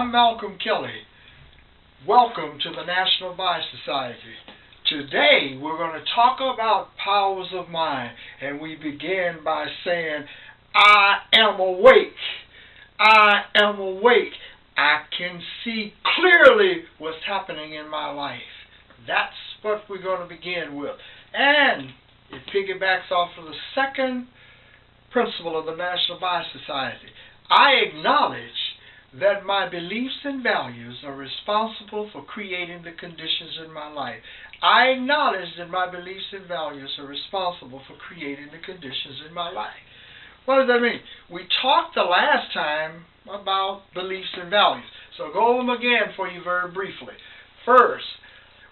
I'm Malcolm Kelly. Welcome to the National Bible Society. Today we're going to talk about powers of mind, and we begin by saying, I am awake. I am awake. I can see clearly what's happening in my life. That's what we're going to begin with. And it piggybacks off of the second principle of the National Bible Society. I acknowledge that my beliefs and values are responsible for creating the conditions in my life. I acknowledge that my beliefs and values are responsible for creating the conditions in my life. What does that mean? We talked the last time about beliefs and values. So go over them again for you very briefly. First,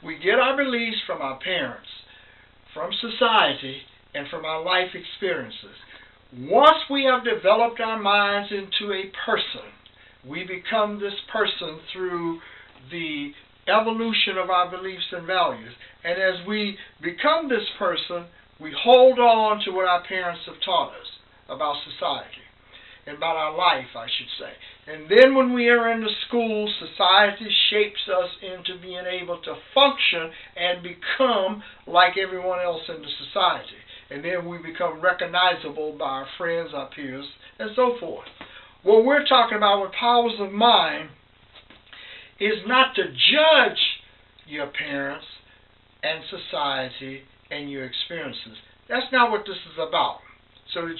we get our beliefs from our parents, from society, and from our life experiences. Once we have developed our minds into a person, we become this person through the evolution of our beliefs and values. And as we become this person, we hold on to what our parents have taught us about society, and about our life, I should say. And then when we are in the school, society shapes us into being able to function and become like everyone else in the society. And then we become recognizable by our friends, our peers, and so forth. What we're talking about with powers of mind is not to judge your parents and society and your experiences. That's not what this is about. So that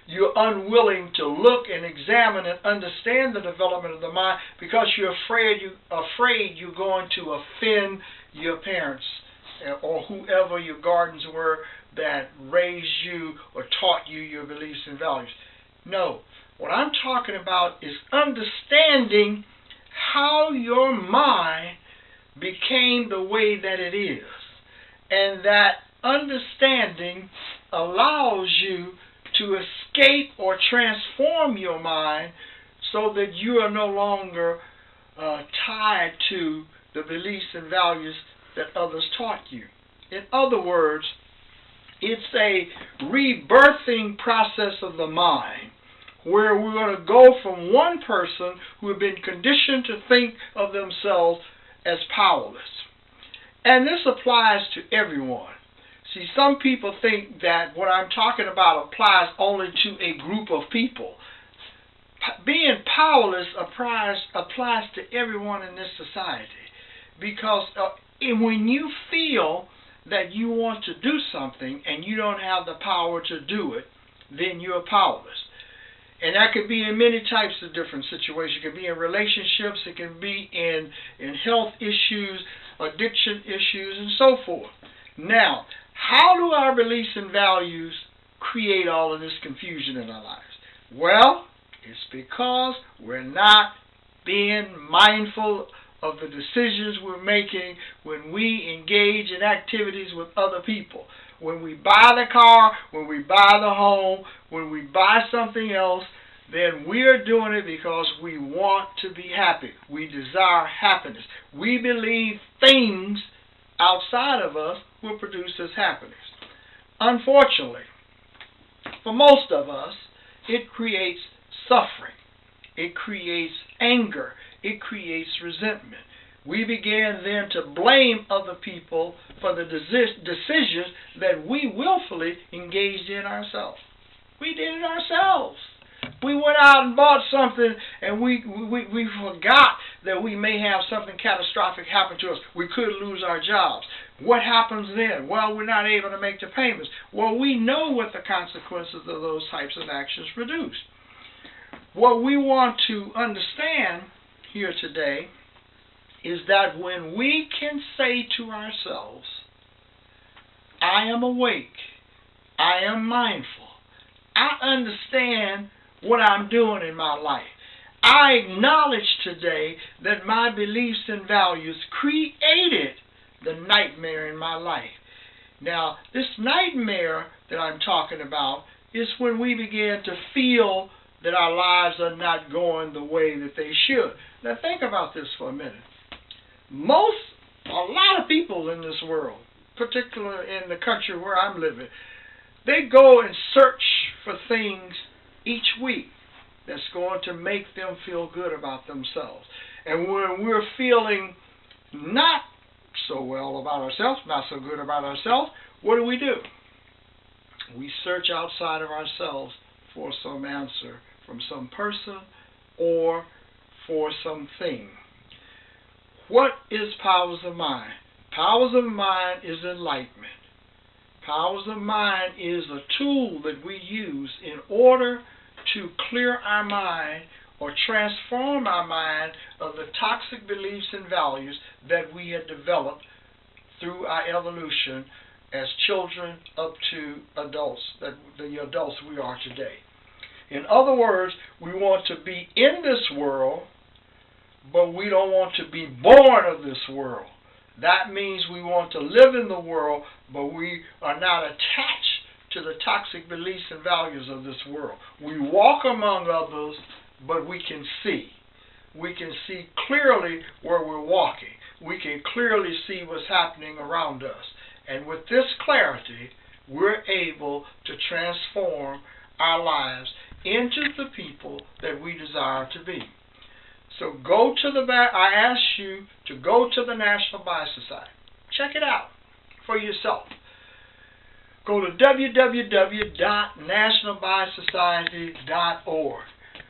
you're unwilling to look and examine and understand the development of the mind because you're afraid you're going to offend your parents or whoever your guardians were that raised you or taught you your beliefs and values. No. What I'm talking about is understanding how your mind became the way that it is. And that understanding allows you to escape or transform your mind so that you are no longer tied to the beliefs and values that others taught you. In other words, it's a rebirthing process of the mind, where we're going to go from one person who have been conditioned to think of themselves as powerless. And this applies to everyone. See, some people think that what I'm talking about applies only to a group of people. Being powerless applies to everyone in this society, because when you feel that you want to do something and you don't have the power to do it, then you're powerless. And that could be in many types of different situations. It could be in relationships, it can be in health issues, addiction issues, and so forth. Now, how do our beliefs and values create all of this confusion in our lives? Well, it's because we're not being mindful of the decisions we're making when we engage in activities with other people. When we buy the car, when we buy the home, when we buy something else, then we're doing it because we want to be happy. We desire happiness. We believe things outside of us will produce this happiness. Unfortunately, for most of us, it creates suffering. It creates anger. It creates resentment. We begin then to blame other people for the decisions that we willfully engaged in ourselves. We did it ourselves. We went out and bought something and we forgot that we may have something catastrophic happen to us. We could lose our jobs. What happens then? Well, we're not able to make the payments. Well, we know what the consequences of those types of actions produce. What we want to understand here today is that when we can say to ourselves, I am awake, I am mindful, I understand what I'm doing in my life. I acknowledge today that my beliefs and values created the nightmare in my life. Now, this nightmare that I'm talking about is when we begin to feel that our lives are not going the way that they should. Now, think about this for a minute. A lot of people in this world, particularly in the country where I'm living, they go and search for things each week. that's going to make them feel good about themselves. And when we're feeling not so well about ourselves, not so good about ourselves, what do? We search outside of ourselves for some answer from some person or for something. What is powers of mind? Powers of mind is enlightenment. Powers of mind is a tool that we use in order to clear our mind or transform our mind of the toxic beliefs and values that we had developed through our evolution as children up to adults, the adults we are today. In other words, we want to be in this world, but we don't want to be born of this world. That means we want to live in the world, but we are not attached to the toxic beliefs and values of this world. We walk among others, but we can see. We can see clearly where we're walking. We can clearly see what's happening around us. And with this clarity, we're able to transform our lives into the people that we desire to be. So I ask you to go to the National Bible Society. Check it out for yourself. Go to www.nationalbiblesociety.org.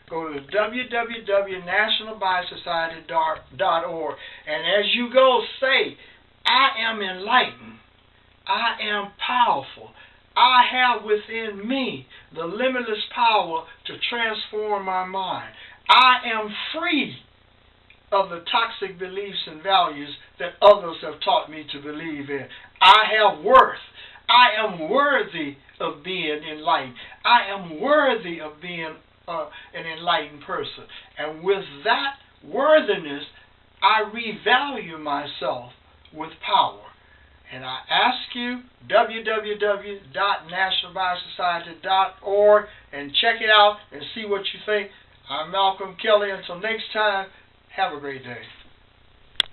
Go to www.nationalbiblesociety.org. And as you go, say, I am enlightened. I am powerful. I have within me the limitless power to transform my mind. I am free of the toxic beliefs and values that others have taught me to believe in. I have worth. I am worthy of being enlightened. I am worthy of being an enlightened person. And with that worthiness, I revalue myself with power. And I ask you, www.nationalbiblesociety.org, and check it out and see what you think. I'm Malcolm Kelly. Until next time, have a great day.